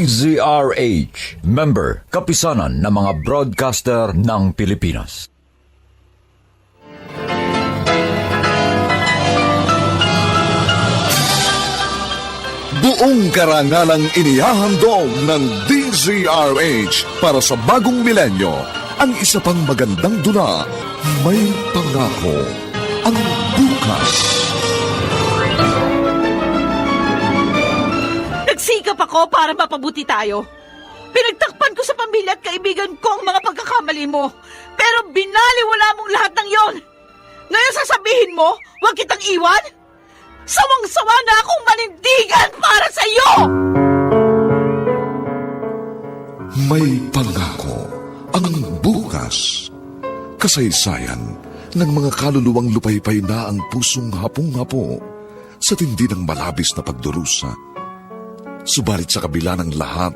DZRH, member, kapisanan ng mga broadcaster ng Pilipinas. Buong karangalang inihahandog ng DZRH para sa bagong milenyo, ang isa pang magandang dula, May Pangako, ang bukas. Nagsikap ako para mapabuti tayo. Pinagtakpan ko sa pamilya at kaibigan ko ang mga pagkakamali mo. Pero binaliwala mong lahat ng yon. Ngayon sasabihin mo, huwag kitang iwan? Sawang-sawa na akong manindigan para sa iyo! May Pangako, ang bukas. Kasaysayan ng mga kaluluwang lupaypay na ang pusong hapong-hapo sa tindi ng malabis na pagdurusa. Subalit sa kabila ng lahat,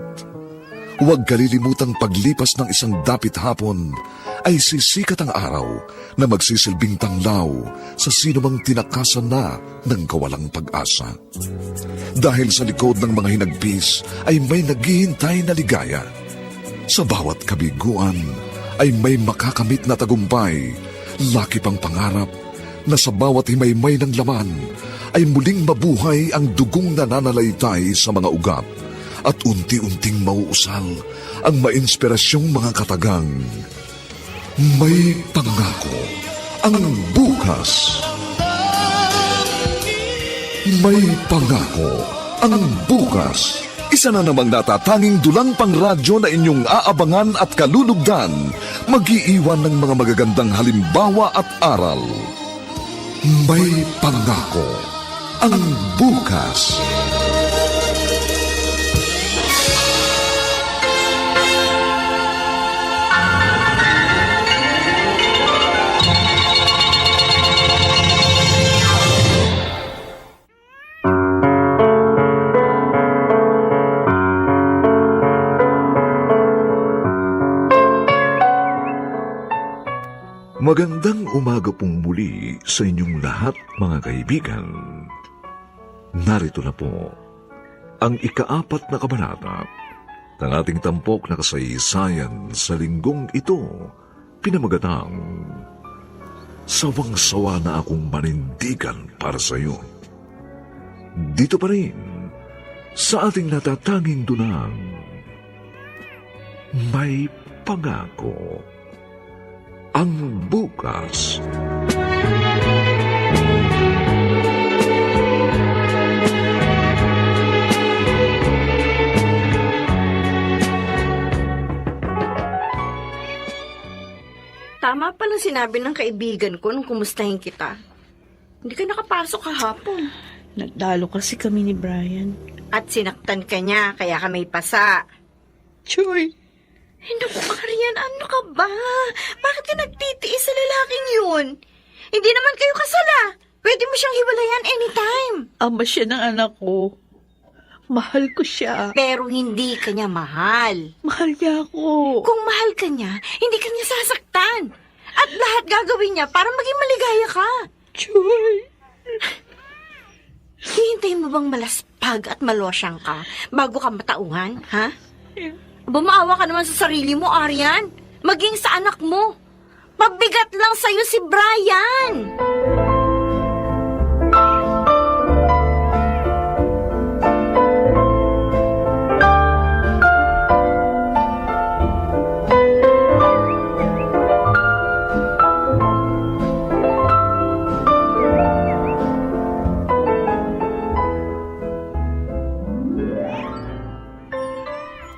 huwag kalilimutang paglipas ng isang dapit hapon ay sisikat ang araw na magsisilbing tanglaw sa sinumang tinakasan na ng kawalang pag-asa. Dahil sa likod ng mga hinagpis ay may naghihintay na ligaya. Sa bawat kabiguan ay may makakamit na tagumpay, laki pang pangarap na sa bawat himaymay ng laman ay muling mabuhay ang dugong nananalaytay sa mga ugat at unti-unting mauusal ang mainspirasyong mga katagang. May Pangako, ang bukas. May Pangako, ang bukas. Isa na namang natatanging dulang pangradyo na inyong aabangan at kalulugdan, mag-iiwan ng mga magagandang halimbawa at aral. May Pangako, ang bukas. Magandang umaga pong muli sa inyong lahat, mga kaibigan. Narito na po ang ika-4 na kabanata ng ating tampok na kasaysayan sa linggong ito, pinamagatang Sawang-sawa na akong manindigan para sa iyo. Dito pa rin sa ating natatanging dunang May Pangako, ang bukas. Tama palang sinabi ng kaibigan ko nung kumustahin kita. Hindi ka nakapasok kahapon. Nagdalo kasi kami ni Brian. At sinaktan ka niya, kaya ka may pasa. Choy! Naku, Arian, ano ka ba? Bakit ka nagtitiis sa lalaking yun? Hindi naman kayo kasala. Pwede mo siyang hiwalayan anytime. Ama siya ng anak ko. Mahal ko siya. Pero hindi ka niya mahal. Mahal niya ako. Kung mahal ka niya, hindi ka niya sasaktan. At lahat gagawin niya para maging maligaya ka. Choy! Hihintayin mo bang malaspag at malosyang ka bago ka matauhan, ha? Bumaawa ka naman sa sarili mo, Arian. Maging sa anak mo. Mabigat lang sa'yo si Brian.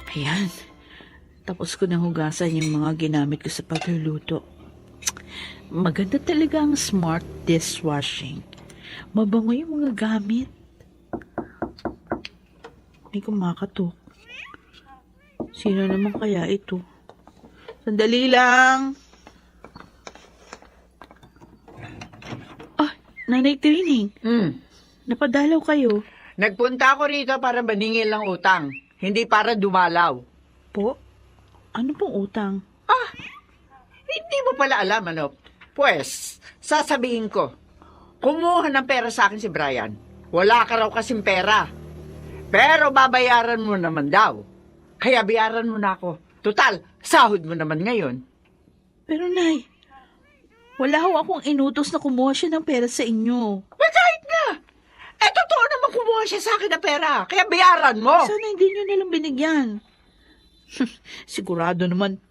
Ayan. Tapos ko nang hugasan yung mga ginamit ko sa pagluluto. Maganda talaga ang smart dishwashing. Mabango yung mga gamit. May kumakatok. Sino naman kaya ito? Sandali lang. Ah, Nanay Trining. Napadalaw kayo. Nagpunta ako rito para maningil ng utang, hindi para dumalaw. Po? Ano pong utang? Hindi mo pala alam, ano? Pues, sasabihin ko, kumuha ng pera sa akin si Brian. Wala ka raw kasing pera. Pero babayaran mo naman daw. Kaya bayaran mo na ako. Total, sahod mo naman ngayon. Pero Nay, wala ho akong inutos na kumuha siya ng pera sa inyo. Well, kahit na. Totoo naman kumuha siya sa akin na pera. Kaya bayaran mo. Sana hindi nyo nalang binigyan. Sigurado naman,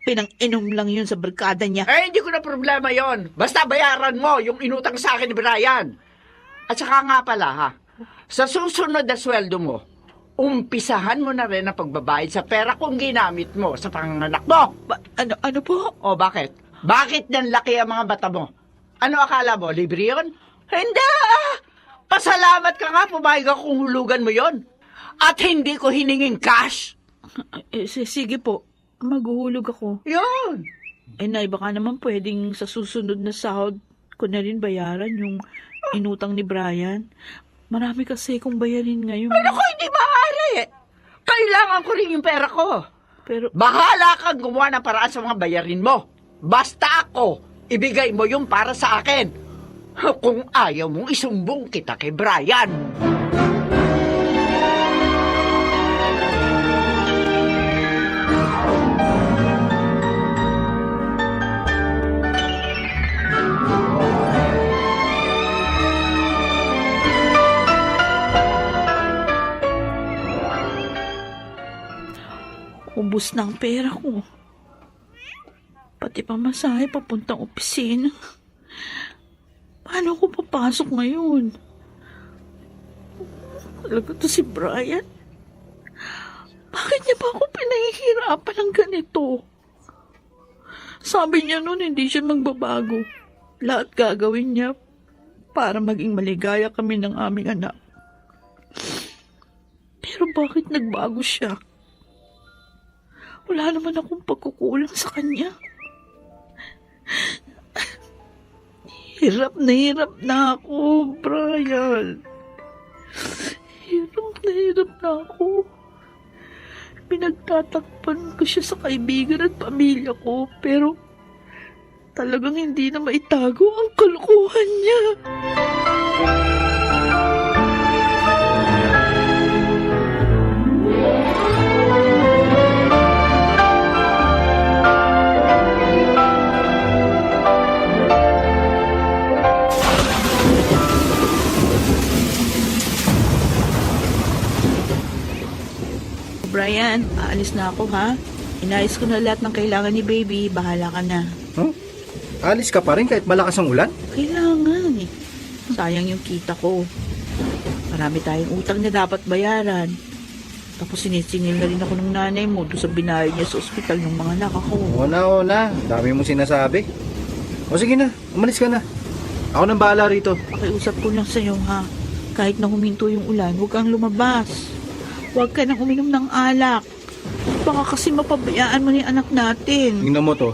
pinang-inom lang yun sa barkada niya. Hindi ko na problema yon. Basta bayaran mo yung inutang sa akin ni Brian. At saka nga pala ha, sa susunod na sweldo mo, umpisahan mo na rin ang pagbabayad sa pera kung ginamit mo sa panganak mo. Ano po? O bakit? Bakit nan laki ang mga bata mo? Ano akala mo, libre yun? Hindi Pasalamat ka nga, pumayag ako kung hulugan mo yon. At hindi ko hiningin cash. Sige po, maghuhulog ako. Yun. Nay, baka naman pwedeng sa susunod na sahod ko na rin bayaran yung inutang ni Brian. Marami kasi kung bayarin ngayon. Ay, naku, hindi maaari. Kailangan ko rin yung pera ko. Pero, Bahala kang gumawa ng paraan sa mga bayarin mo. Basta ako, ibigay mo yung para sa akin. Kung ayaw mong isumbong kita kay Brian. ubos na ang pera ko. Pati pamasahe papuntang opisina. Paano ko papasok ngayon? Talaga to si Brian? Bakit niya pa ako pinahihirapan ng ganito? Sabi niya noon hindi siya magbabago. Lahat gagawin niya para maging maligaya kami ng aming anak. Pero bakit nagbago siya? Wala naman akong pagkukulang sa kanya. Hirap na ako, Brian. Hirap na ako. Pinagtatakpan ko siya sa kaibigan at pamilya ko, pero talagang hindi na maitago ang kalokohan niya. Brian, aalis na ako ha. Inayos ko na lahat ng kailangan ni baby. Bahala ka na. Huh? Alis ka pa rin kahit malakas ang ulan? Kailangan eh. Sayang yung kita ko. Marami tayong utang na dapat bayaran. Tapos sinisingil na rin ako ng nanay mo doon sa binayad niya sa ospital ng mga anak ako. Oo na. Dami mong sinasabi. O sige na, umalis ka na. Ako nang bahala rito. Pakiusap ko lang sa'yo ha. Kahit na huminto yung ulan, huwag kang lumabas. Huwag ka nang uminom ng alak. Baka kasi mapabayaan mo ni anak natin. Tingnan mo to.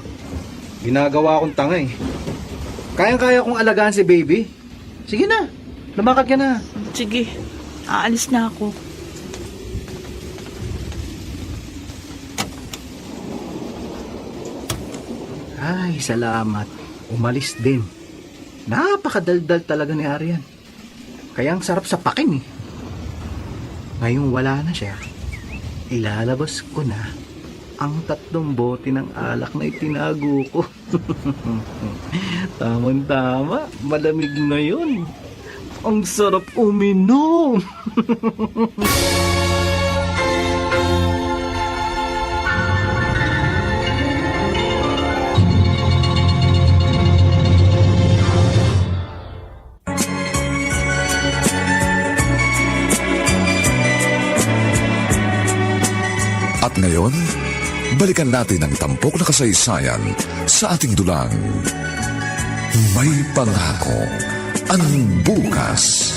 Ginagawa akong tanga eh. Kayang-kaya kong alagaan si baby. Sige na, lumakad ka na. Sige, aalis na ako. Ay, salamat. Umalis din. Napakadaldal talaga ni Arian. Kaya ang sarap sa pakin eh. Ngayong wala na siya, ilalabas ko na ang 3 bote ng alak na itinago ko. Tamang-tama, malamig na yun. Ang sarap uminom. At ngayon, balikan natin ang tampok na kasaysayan sa ating dulang. May pangako ang bukas.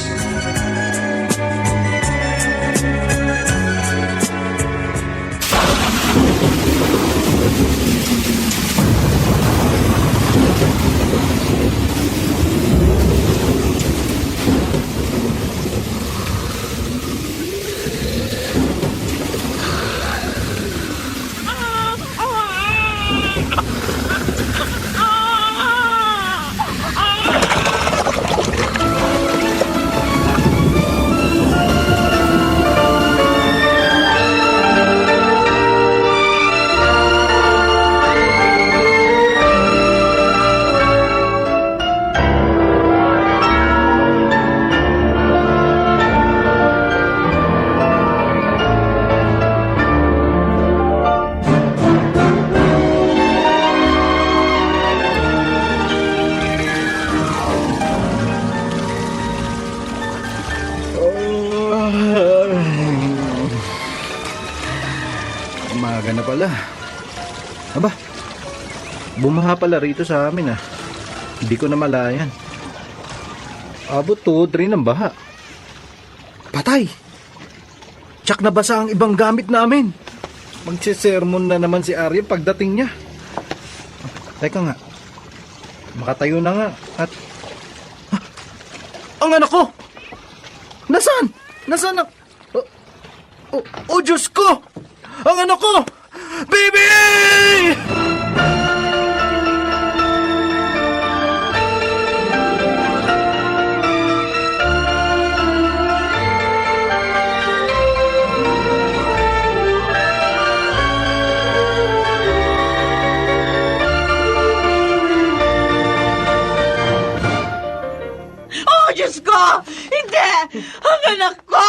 Umaga na pala. Aba, bumaha pala rito sa amin ah. Hindi ko na malayan. Abot tuhod rin ang baha. Patay! Tsak na basa ang ibang gamit namin. Magsisermon na naman si Arya pagdating niya. Teka nga. Makatayo na nga at... Ah! Ang anak ko! Nasaan? Nasaan ang... Oh, Diyos ko! Ang anak ko! Baby! Oh, Diyos ko! Hindi! Ang anak ko!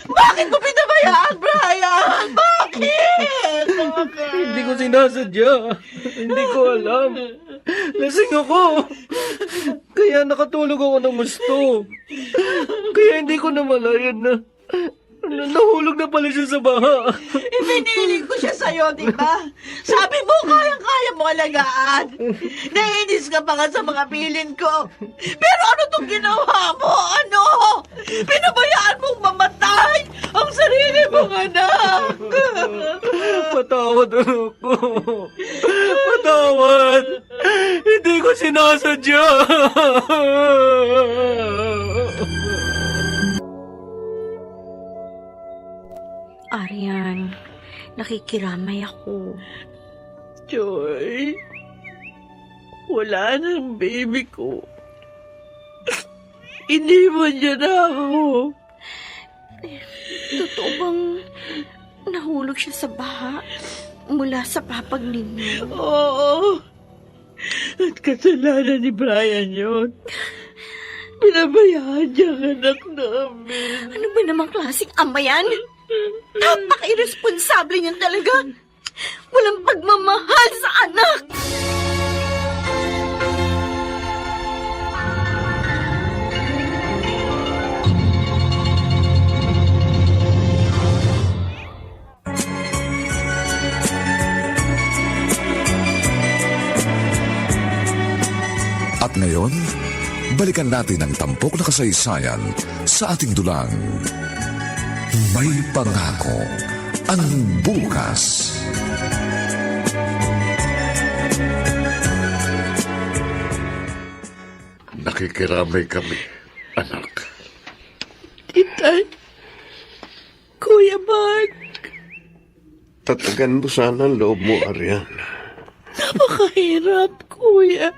Bakit mo pinabayaan, Brian? Bakit? Hindi ko sinasadya. Hindi ko alam. Lasing ako. Kaya nakatulog ako ng gusto. Kaya hindi ko namalayan na nahulog na pala siya sa baha. Ipiniling ko siya sa'yo, di ba? Sabi mo, kayang-kaya mo alagaan. Naiinis ka pa nga sa mga bilin ko. Pero ano itong ginawa mo? Ano? Pinabayaan mong mamatay ang sarili mong anak. Patawad ako. Patawad. Hindi ko sinasadya. Arian, nakikiramay ako. Joy, wala nang baby ko. Iniwan niya na ako. Totoo bang nahulog siya sa baha mula sa papag ninyo? Oo. At kasalanan ni Brian yun. Pinabayaan niya ang anak namin. Ano ba namang klaseng ama yan? Napaka-irresponsable niyan talaga. Walang pagmamahal sa anak. At ngayon, balikan natin ang tampok na kasaysayan sa ating dulang. May pangako ang bukas. Nakikiramay kami, anak. Itay, Kuya Mark, Tatagan mo sana ang loob mo, Arian. napakahirap, Kuya.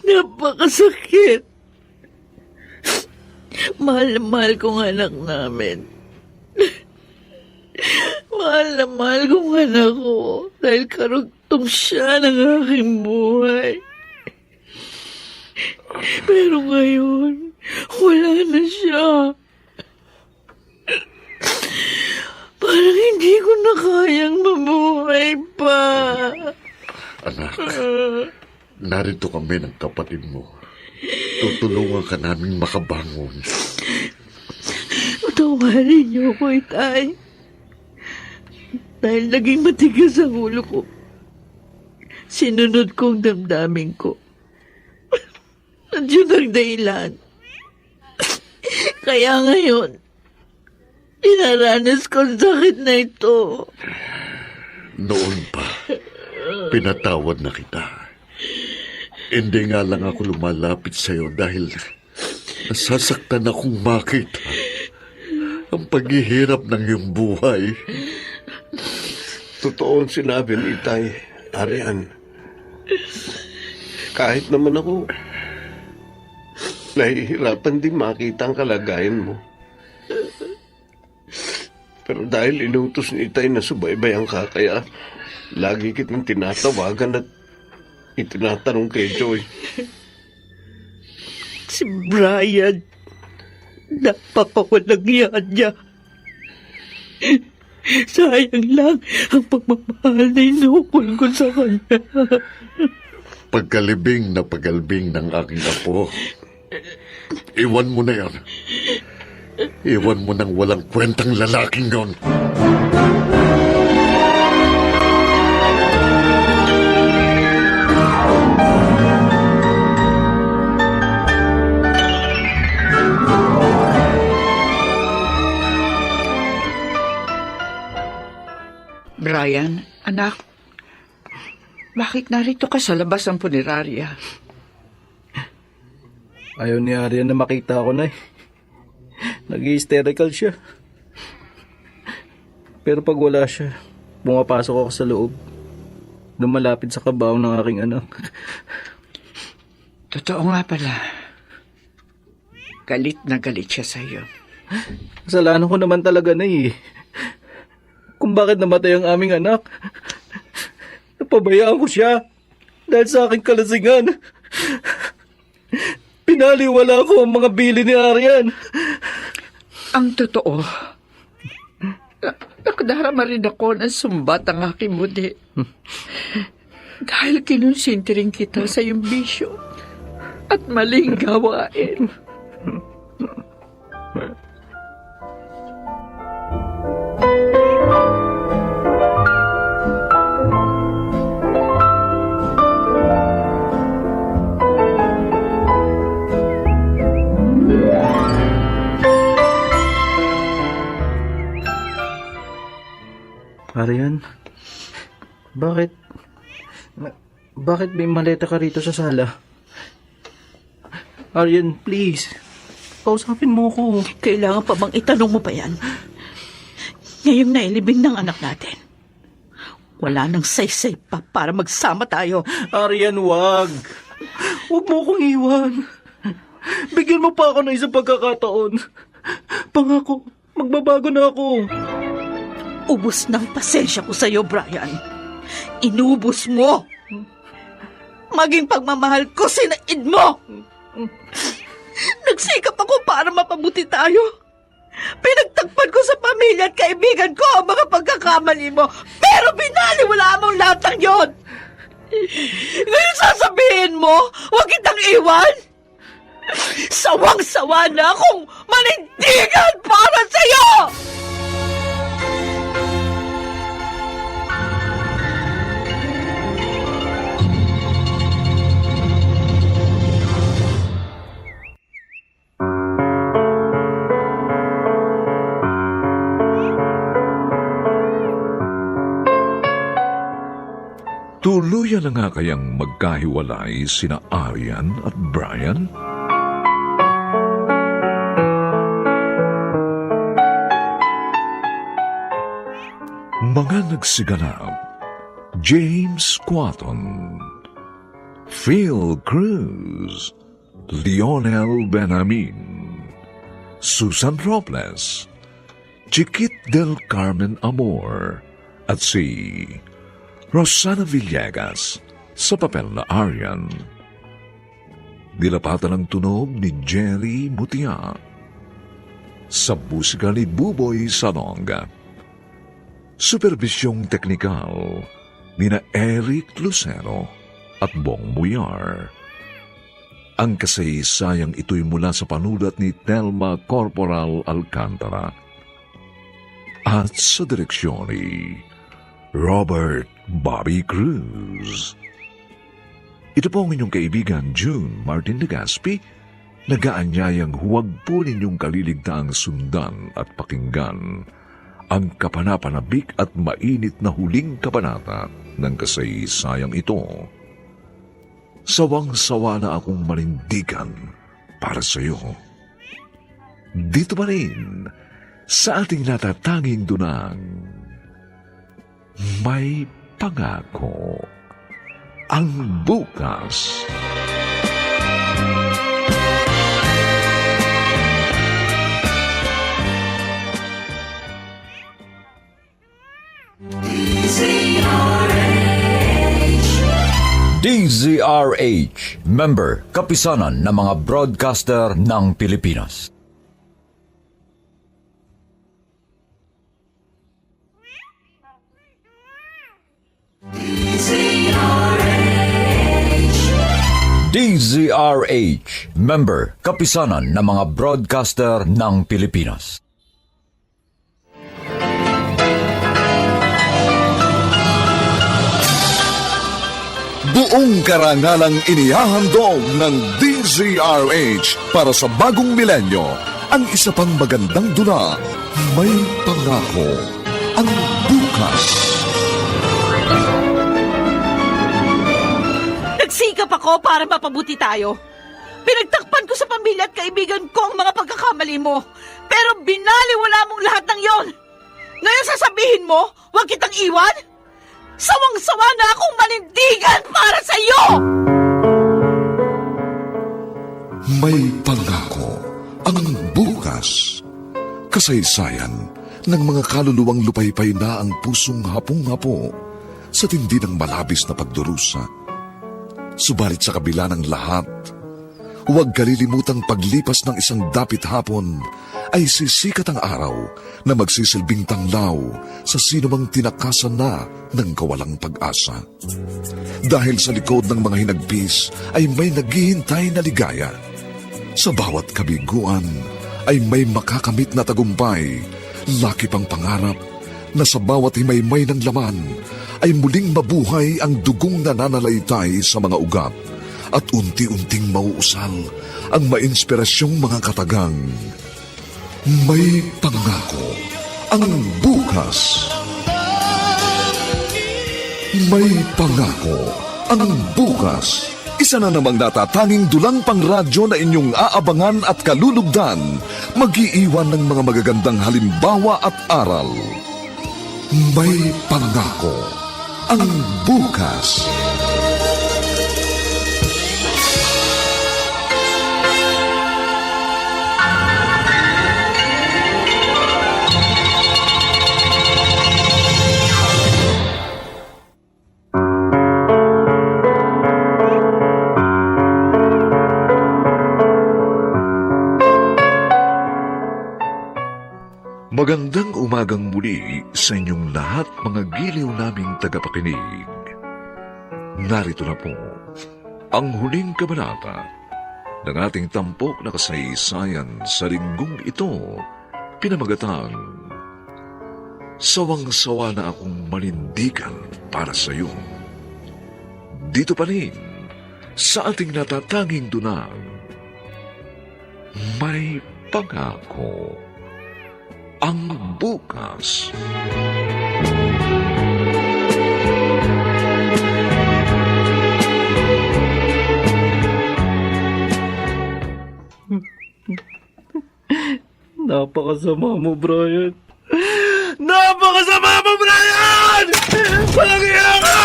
Napakasakit. Mahal na mahal kong anak namin. Mahal na mahal kong anak ko dahil karugtong siya ng aking buhay. Pero ngayon, wala na siya. Parang hindi ko na kayang mabuhay pa. Anak, narito kami ng kapatid mo. Tutulungan ka namin makabangon. Tawarin niyo ako, Itay. Dahil naging matigas ang ulo ko. Sinunod kong damdamin ko. At yun ang dahilan. Kaya ngayon, inaranas ko ang sakit na ito. Noon pa, pinatawad na kita. Hindi nga lang ako lumalapit sa'yo dahil nasasaktan akong makita ang paghihirap ng iyong buhay. Totoo ang sinabi ni Itay, Arian. Kahit naman ako, nahihirapan din makita ang kalagayan mo. Pero dahil inutos ni Itay na subaybayan ka, kaya lagi kitang tinatawagan at itinatanong kay Joy. Si Brian, napakawalang yan niya. Sayang lang ang pagmamahal na inukol ko sa kanya. Pagkalibing na pagalbing ng aking apo, Iwan mo na yan. Iwan mo ng walang kwentang lalaking yon. Brian, anak, bakit narito ka sa labas ng punerarya? Ayaw ni Aryan na makita ako na eh. Nag-hysterical siya. Pero pag wala siya, pumapasok ako sa loob. Lumalapit sa kabaong ng aking anak. Totoo nga pala. Galit na galit siya sa'yo. Kasalanan ko naman talaga na eh. Kung bakit namatay ang aming anak. Napabayaan ko siya dahil sa aking kalasingan. Pinaliwala ko ang mga bili ni Aryan. Ang totoo, nakadarama rin ako ng sumbat ang aking mudi. Dahil kinonsinti rin kita sa iyong bisyo at maling gawain. Aryan, bakit may maleta ka rito sa sala? Aryan, please. Kausapin mo ko. Kailangan pa bang itanong mo pa yan? Ngayong nailibing ng anak natin. Wala nang saysay pa para magsama tayo. Aryan, wag. Huwag mo akong iwan. Bigyan mo pa ako ng isang pagkakataon. Pangako, magbabago na ako. Ubus ng pasensya ko sa'yo, Brian. Inubos mo. Maging pagmamahal ko, sinaid mo. Nagsikap ako para mapabuti tayo. Pinagtagpan ko sa pamilya at kaibigan ko ang mga pagkakamali mo. Pero binaliwala mong lahat ng yon. Ngayon sasabihin mo, huwag kitang iwan. Sawang-sawa na akong manindigan para sa'yo! Tuluyan na nga kayang magkahiwalay sina Aryan at Brian? Mga nagsiganap, James Quaton, Phil Cruz, Lionel Benamin, Susan Robles, Chiquit del Carmen Amor, at si Rosana Villegas sa papel na Aryan. Nilapatan ang tunog ni Jerry Mutia. Sa musika ni Buboy Salonga. Supervisyong teknikal ni na Eric Lucero at Bong Muyar. Ang kasaysayang ito'y mula sa panulat ni Telma Corporal Alcantara. At sa direksyon ni Robert Bobby Cruz. Ito po ang inyong kaibigan June Martin Legaspi, nagaanyayang huwag po ninyong kaliligtaang sundan at pakinggan ang kapanapanabik at mainit na huling kabanata ng kasaysayang ito. Sawang-sawa na akong manindigan para sa iyo. Dito pa rin sa ating natatanging dunang may pangako ang bukas. DZRH, member, kapisanan ng mga broadcaster ng Pilipinas. DZRH, member, kapisanan ng mga broadcaster ng Pilipinas. Buong karangalang inihahandog ng DZRH para sa bagong milenyo ang isa pang magandang dula, May Pangako ang Bukas. Nagsikap ako para mapabuti tayo. Pinagtakpan ko sa pamilya at kaibigan ko ang mga pagkakamali mo. Pero binaliwala mong lahat ng yon. Ngayon sasabihin mo, huwag kitang iwan? Sawang-sawa na akong manindigan para sa iyo! May Pangako ang Bukas. Kasaysayan ng mga kaluluwang lupaypay na ang pusong hapong-hapo sa tindi ng malabis na pagdurusa. Subalit sa kabila ng lahat, huwag kalilimutang paglipas ng isang dapit hapon ay sisikat ang araw na magsisilbing tanglaw sa sinumang tinakasan na ng kawalang pag-asa. Dahil sa likod ng mga hinagpis ay may naghihintay na ligaya. Sa bawat kabiguan ay may makakamit na tagumpay, laki pang pangarap na sa bawat himaymay ng laman ay muling mabuhay ang dugong nananalaytay sa mga ugat at unti-unting mauusal ang mainspirasyong mga katagang. May Pangako ang Bukas. May Pangako ang Bukas. Isa na namang natatanging dulang pangradyo na inyong aabangan at kalulugdan, mag-iiwan ng mga magagandang halimbawa at aral. May Pangako ang Bukas. Magandang umagang muli sa inyong lahat mga giliw naming tagapakinig. Narito na po ang huling kabanata ng ating tampok na kasaysayan sa linggong ito, pinamagatang Sawang-sawa na akong manindigan para sa iyo. Dito pa rin sa ating natatanging dunang, May Pangako ang Bukas. Napakasama mo, Brian. Napakasama mo, Brian! Walang iya ka!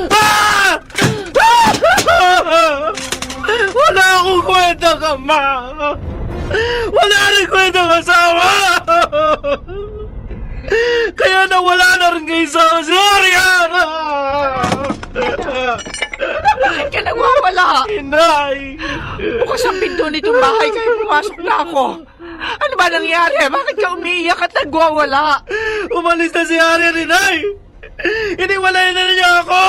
Ah! Wala akong kwenta ka, ma! Wala rin kwentang asawa! Kaya nawala na rin kayo sa Ariana! Bakit ka nagwawala? Inay! Bukas ang pinto nitong bahay kaya pumasok na ako. Ano ba nangyari? Bakit ka umiiyak at nagwawala? Umalis na si Arian, Inay! Iniwalay na niya ako!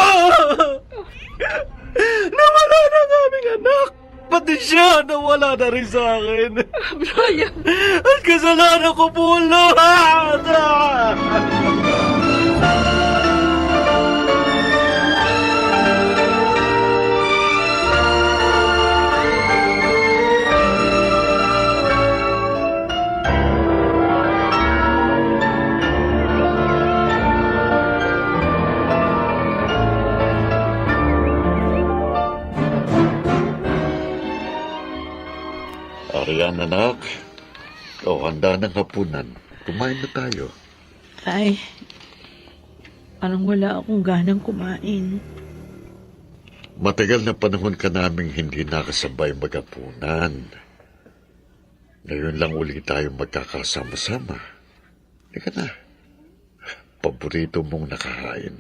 Nawala na ang aming anak! Pati siya nawala na rin sa akin. Brian! At kasalanan ko po lahat! Arian, anak. Handa ng hapunan. Kumain na tayo. Ay, parang wala akong ganang kumain. Matagal na panahon ka naming hindi nakasabay maghapunan. Ngayon lang ulit tayo magkakasama-sama. Ika na. Paborito mong nakahain.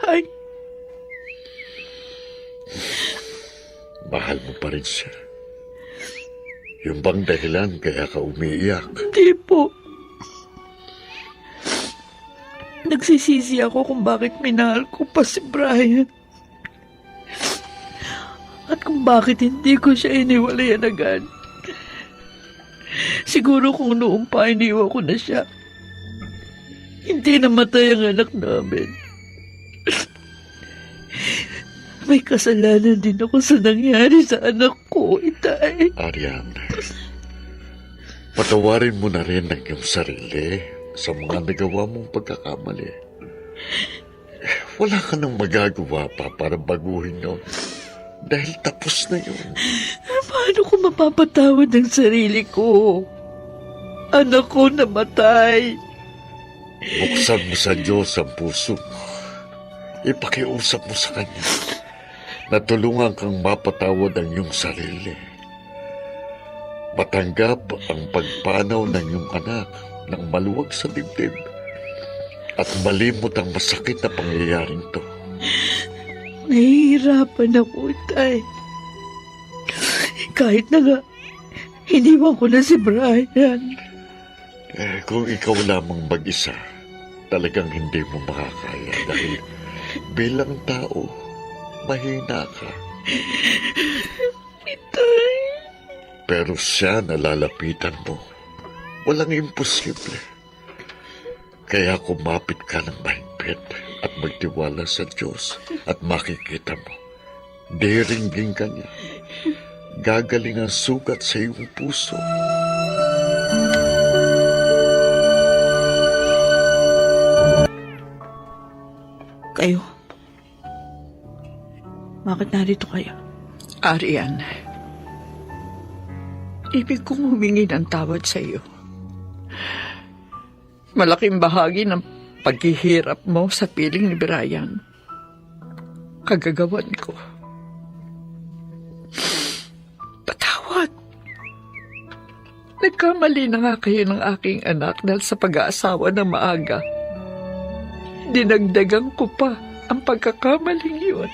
Ay, Mahal mo pa rin siya. Yung bang dahilan kaya ka umiiyak? hindi po. Nagsisisi ako kung bakit minahal ko pa si Brian. At kung bakit hindi ko siya iniwalayan agad. Siguro kung noong pa iniwan ko na siya, hindi namatay ang anak namin. May kasalanan din ako sa nangyari sa anak ko, Itay. Arian, patawarin mo na rin ang iyong sarili sa mga nagawa mong pagkakamali. Wala ka nang magagawa pa para baguhin yun. Dahil tapos na yun. Paano ko mapapatawad ang sarili ko? Anak ko namatay. Buksan mo sa Diyos ang puso mo. Ipakiusap mo sa Kanya na tulungan kang mapatawad ang iyong sarili. Matanggap ang pagpanaw ng iyong anak ng maluwag sa dibdib at malimot ang masakit na pangyayaring to. Nahihirapan ako, Itay. Kahit na nga, iniwan ko na si Brian. Kung ikaw lamang mag-isa, talagang hindi mo makakaya dahil bilang tao, mahina ka. Itay. Pero siya nalalapitan mo. Walang imposible. Kaya kumapit ka ng mahigpit at magtiwala sa Diyos at makikita mo. Diringgin ka niya. Gagaling ang sugat sa iyong puso. Kayo? Bakit narito kayo? Arian, ibig kong humingi ng tawad sa iyo. Malaking bahagi ng paghihirap mo sa piling ni Brian, kagagawan ko. Patawad. Nagkamali na nga kayo ng aking anak dahil sa pag-aasawa ng maaga. Dinagdagan ko pa ang pagkakamaling yun.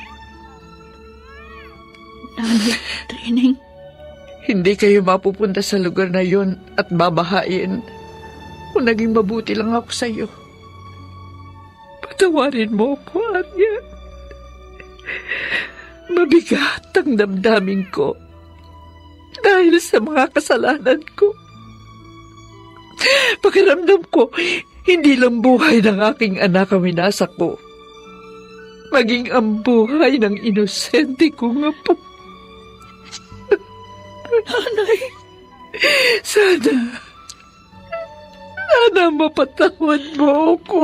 Nanay, Trining. Hindi kayo mapupunta sa lugar na yun at babahain kung naging mabuti lang ako sa iyo. Patawarin mo ako, Arya. Mabigat ang damdamin ko dahil sa mga kasalanan ko. Pakiramdam ko, hindi lang buhay ng aking anak ang winasak ko, maging ang buhay ng inosente kong apo. Nanay. Sana mapatawad mo ako.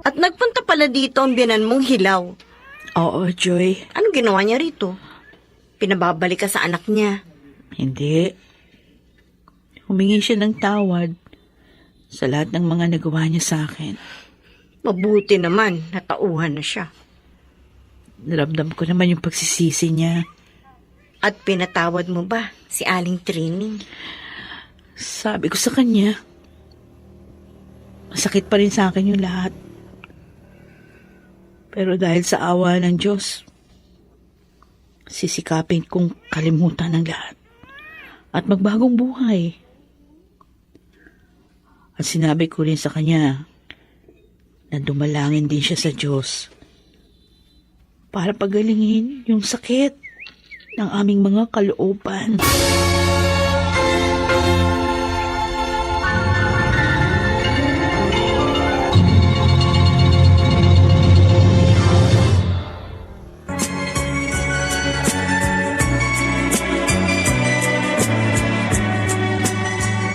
At nagpunta pala dito ang biyanan mong Hilaw. Oo, Joy. Anong ginawa niya rito? Pinababalik ka sa anak niya. Hindi. Humingi siya ng tawad sa lahat ng mga nagawa niya sa akin. Mabuti naman, natauhan na siya. Naramdam ko naman yung pagsisisi niya. At pinatawad mo ba si Aling Trining? Sabi ko sa kanya, masakit pa rin sa akin yung lahat. Pero dahil sa awa ng Diyos, sisikapin kong kalimutan ang lahat at magbagong buhay. At sinabi ko rin sa kanya na dumalangin din siya sa Diyos para pagalingin yung sakit ng aming mga kalooban.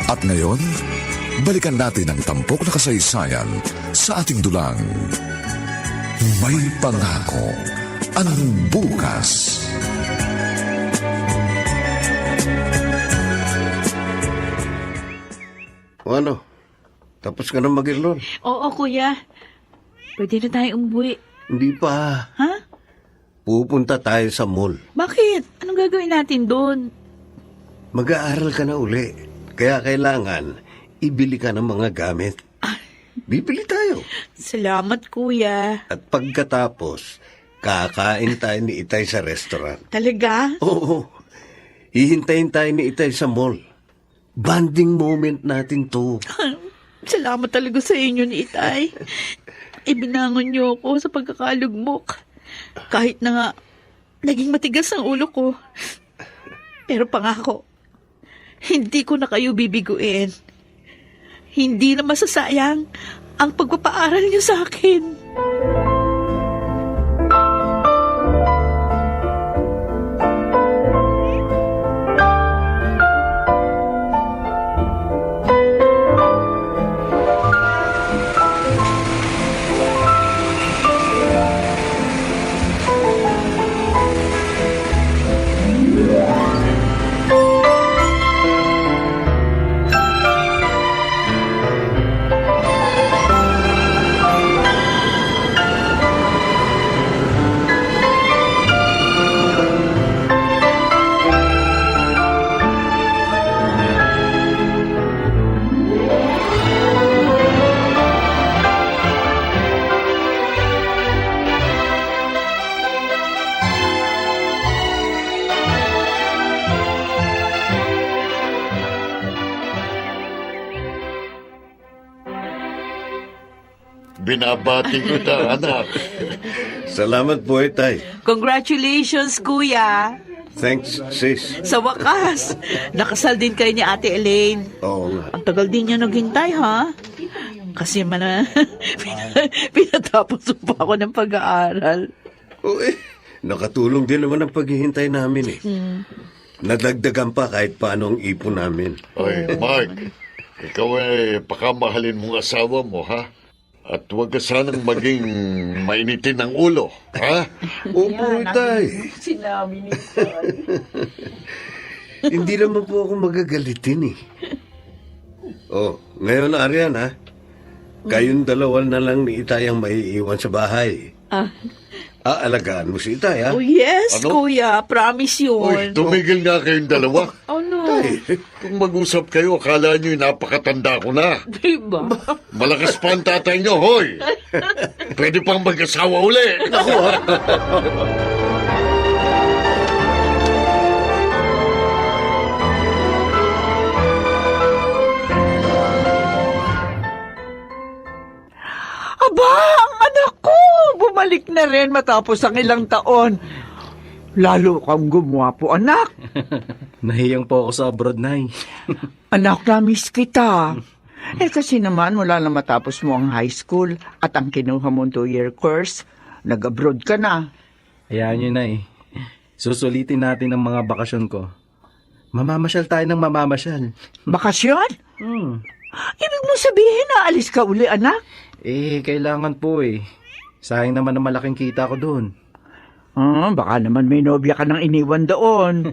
At ngayon, balikan natin ang tampok na kasaysayan sa ating dulang. May pangako ang bukas. O ano? Tapos ka na mag-irlon? Oo, kuya. Pwede na tayo umuwi. Hindi pa. Ha? Pupunta tayo sa mall. Bakit? Anong gagawin natin doon? Mag-aaral ka na uli. Kaya kailangan ibili ka ng mga gamit. Bibili tayo. Salamat, kuya. At pagkatapos, kakain tayo ni Itay sa restaurant. Talaga? Oo. Hihintayin tayo ni Itay sa mall. Banding moment natin to. Salamat talaga sa inyo ni Itay. Ibinangon niyo ako sa pagkakalugmok. Kahit na nga, naging matigas ang ulo ko. Pero pangako, hindi ko na kayo bibiguin. Hindi na masasayang ang pagpapaaral niyo sa akin. Binabati ko na, anak. Salamat po, Itay. Congratulations, Kuya! Thanks, sis. Sa wakas, nakasal din kayo ni Ate Elaine. Oo nga. Ang tagal din niya naghintay, ha? Kasi pinatapos pa ako ng pag-aaral. Oo nakatulong din naman ang paghihintay namin eh. Nadagdagan pa kahit paano ang ipon namin. Oy, Mark, ikaw pakamahalin mong asawa mo, ha? At huwag ka sanang maging mainitin ng ulo, ha? Opo, Itay. Sinabi ni Hindi naman po ako magagalitin eh. Oh, ngayon, Arian, ha? Kayong dalawa na lang ni Itay ang maiiwan sa bahay. Aalagaan mo si Itay, ha? Oh, yes, Ano? Kuya. Promise Uy, yun. tumigil nga kayong dalawa. Oh, no. Kung mag-usap kayo, akala nyo napakatanda ko na. Diba? Malakas pa ang tatay nyo, hoy! Pwede pang mag-asawa uli. Naku, ha? Aba, ang anak ko! Bumalik na rin matapos ang ilang taon. Lalo kang gumwapo, anak. Nahiyang po ako sa abroad, Nay. Anak, na-miss kita. Kasi naman, wala na matapos mo ang high school at ang kinuha mong 2-year course, nag-abroad ka na. Hayaan nyo, Nay. Susulitin natin ang mga bakasyon ko. Mamamasyal tayo ng mamamasyal. Bakasyon? Ibig mo sabihin na alis ka uli, anak? Kailangan po eh. Sayang naman ang malaking kita ko doon. Baka naman may nobya ka nang iniwan doon.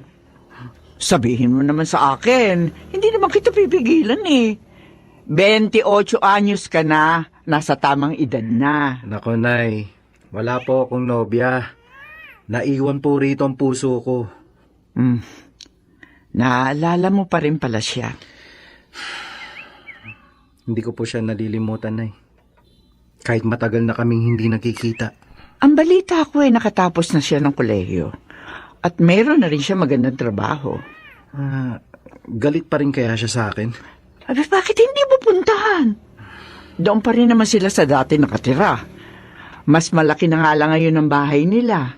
Sabihin mo naman sa akin, hindi naman kita pipigilan eh. 28 anyos ka na, nasa tamang edad na. Nako, Nay. Wala po akong nobya. Naiwan po rito ang puso ko. Naalala mo pa rin pala siya. Hindi ko po siya nalilimutan, Nay. Kahit matagal na kaming hindi nakikita. Ang balita ko nakatapos na siya ng kolehiyo. At meron na rin siya magandang trabaho. Galit pa rin kaya siya sa akin? Bakit hindi mo puntahan? Doon pa rin naman sila sa dati nakatira. Mas malaki na nga lang ngayon ang bahay nila.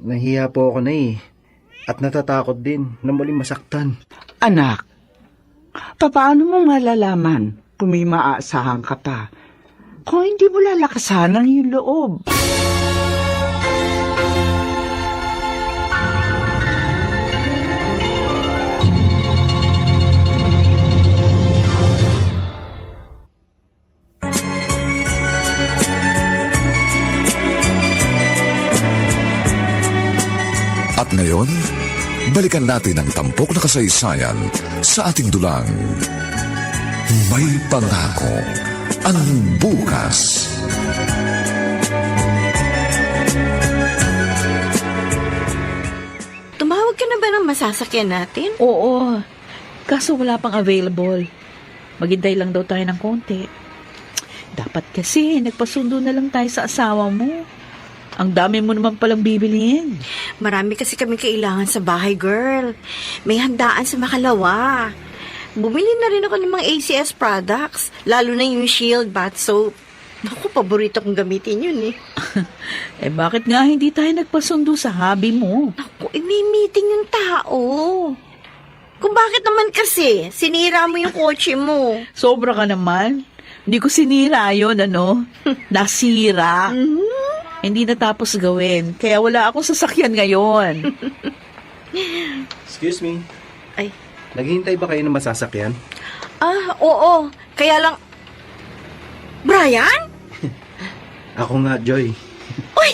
Nahiya po ako na eh. At natatakot din na muling masaktan. Anak, paano mo malalaman kung may maaasahan ka pa? Kung hindi mo lalakasan ang iyong loob. At ngayon, balikan natin ang tampok na kasaysayan sa ating dulang. May pangako ang bukas. Tumawag ka na ba ng masasakyan natin? Oo. Kaso wala pang available. Maghintay lang daw tayo ng konti. Dapat kasi nagpasundo na lang tayo sa asawa mo. Ang dami mo naman palang bibiliin. Marami kasi kami kailangan sa bahay, girl. May handaan sa Makalawa. Bumili na rin ako ng mga ACS products, lalo na yung Shield Bath Soap. Naku, paborito kong gamitin yun eh. Bakit nga hindi tayo nagpasundo sa hobby mo? Naku, may meeting yung tao. Kung bakit naman kasi, sinira mo yung kotse mo. Sobra ka naman. Hindi ko sinira yun, ano? Nasira. Hindi natapos gawin. Kaya wala akong sasakyan ngayon. Excuse me. Ay, Naghihintay ba kayo ng masasakyan? oo. Kaya lang... Brian? Ako nga, Joy. Uy!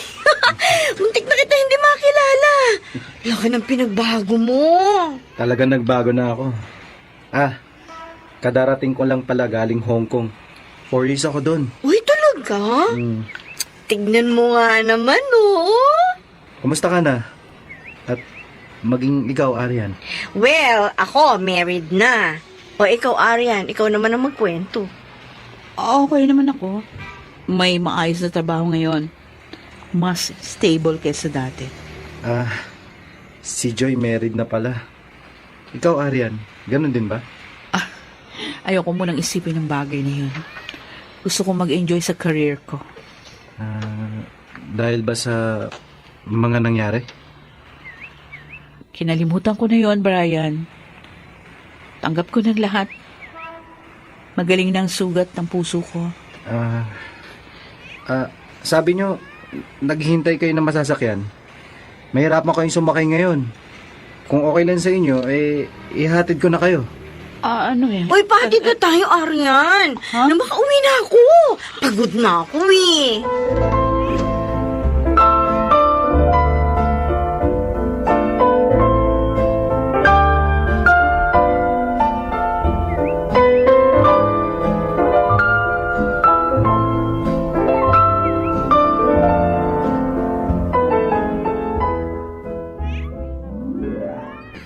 Muntik na kita hindi makilala. Laki ng pinagbago mo. Talaga nagbago na ako. Kadarating ko lang pala galing Hong Kong. 4 years ako doon. Uy, talaga? Tignan mo nga naman, oh. Kumusta ka na? At maging ikaw, Arian. Well, ako, married na. O ikaw, Arian, ikaw naman ang magkwento. Okay naman ako. May maayos na trabaho ngayon. Mas stable kaysa dati. Si Joy married na pala. Ikaw, Arian, ganun din ba? Ayoko munang isipin ng bagay na yun. Gusto ko mag-enjoy sa career ko. Dahil ba sa mga nangyari? Kinalimutan ko na yon, Brian. Tanggap ko ng lahat. Magaling na ang sugat ng puso ko. Sabi nyo, naghihintay kayo ng masasakyan. Mahirapan kayong sumakay ngayon. Kung okay lang sa inyo, ihatid ko na kayo. Ano eh? Uy, patid na tayo, Arian. Ha? Na makauwi na ako. Pagod na ako eh.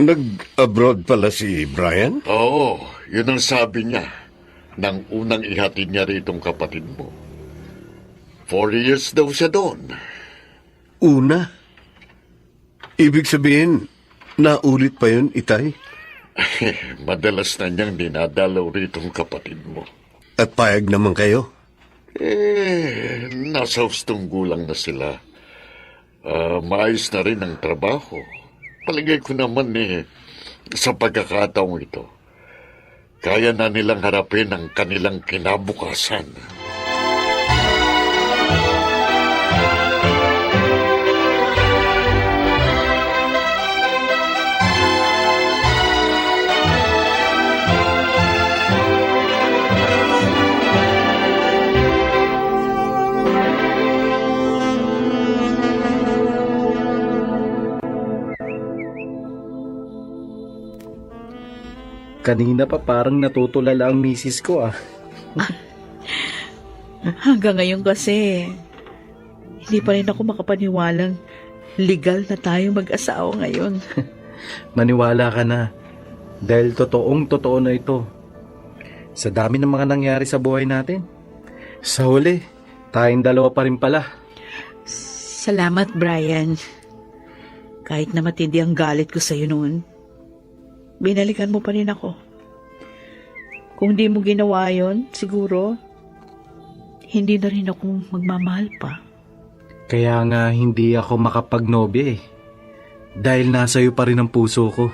Nag-abroad pala si Brian? Oo, yun ang sabi niya nang unang ihatid niya ritong kapatid mo. 4 years daw siya doon. Una? Ibig sabihin, naulit pa yun, Itay? Madalas na niyang dinadalaw ritong kapatid mo. At payag naman kayo? Nasa hustong gulang na sila. Maayos na rin ang trabaho. Palagay ko naman sa pagkakataong ito, kaya na nilang harapin ang kanilang kinabukasan. Kanina pa parang natutulala ang misis ko Hanggang ngayon kasi, hindi pa rin ako makapaniwalang legal na tayo mag-asawa ngayon. Maniwala ka na. Dahil totoo na ito. Sa dami ng mga nangyari sa buhay natin. Sa huli, tayong dalawa pa rin pala. Salamat, Brian. Kahit na matindi ang galit ko sa'yo noon, binalikan mo pa rin ako. Kung di mo ginawa yon, siguro, hindi na rin ako magmamahal pa. Kaya nga hindi ako makapagnobya Dahil nasa iyo pa rin ang puso ko.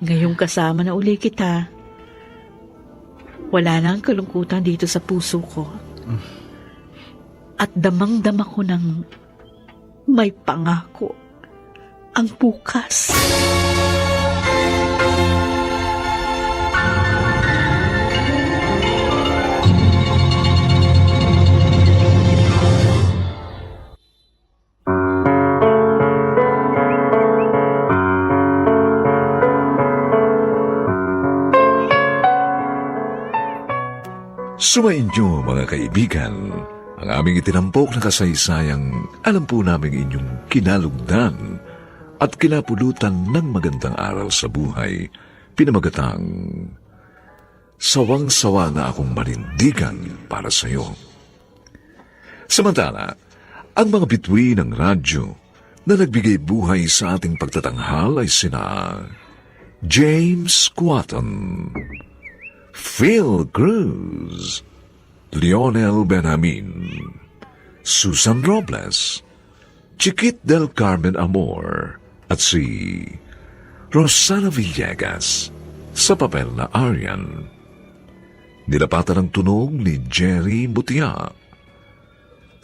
Ngayong kasama na uli kita, wala na ang kalungkutan dito sa puso ko. At damang-dama ko ng may pangako ang bukas. Sumainyo mga kaibigan, ang aming itinampok na kasaysayang alam po namin inyong kinalugdan at kinapulutan ng magandang araw sa buhay, pinamagatang sawang-sawa na akong manindigan para sa iyo. Samantala, ang mga bituin ng radyo na nagbigay buhay sa ating pagtatanghal ay sina James Squatton, Phil Cruz, Lionel Benjamin, Susan Robles, Chiquit del Carmen Amor, at si Rosana Villegas sa papel na Arian. Nilapatan ang tunog ni Jerry Butia.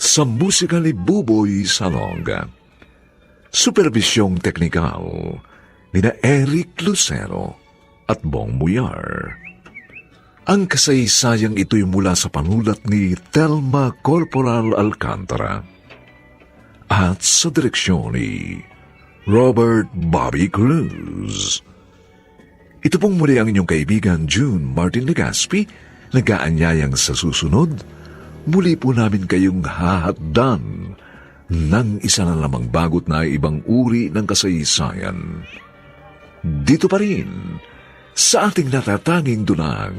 Sa musika ni Buboy Salonga. Supervisyong teknikal ni na Eric Lucero at Bong Muyar. Ang kasaysayang ito'y mula sa panulat ni Telma Corporal Alcantara at sa direksyon ni Robert Bobby Cruz. Ito pong muli ang inyong kaibigan June Martin Legaspi, nag-aanyayang sa susunod, muli po namin kayong hahatdan ng isa na lamang bagot na ibang uri ng kasaysayan. Dito pa rin, sa ating natatanging dunang,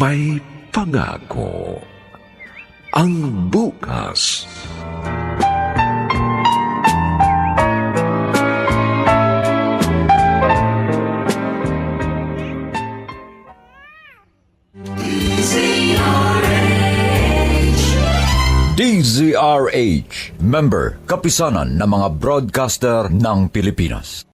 may pangako ang bukas. DZRH, member, kapisanan ng mga broadcaster ng Pilipinas.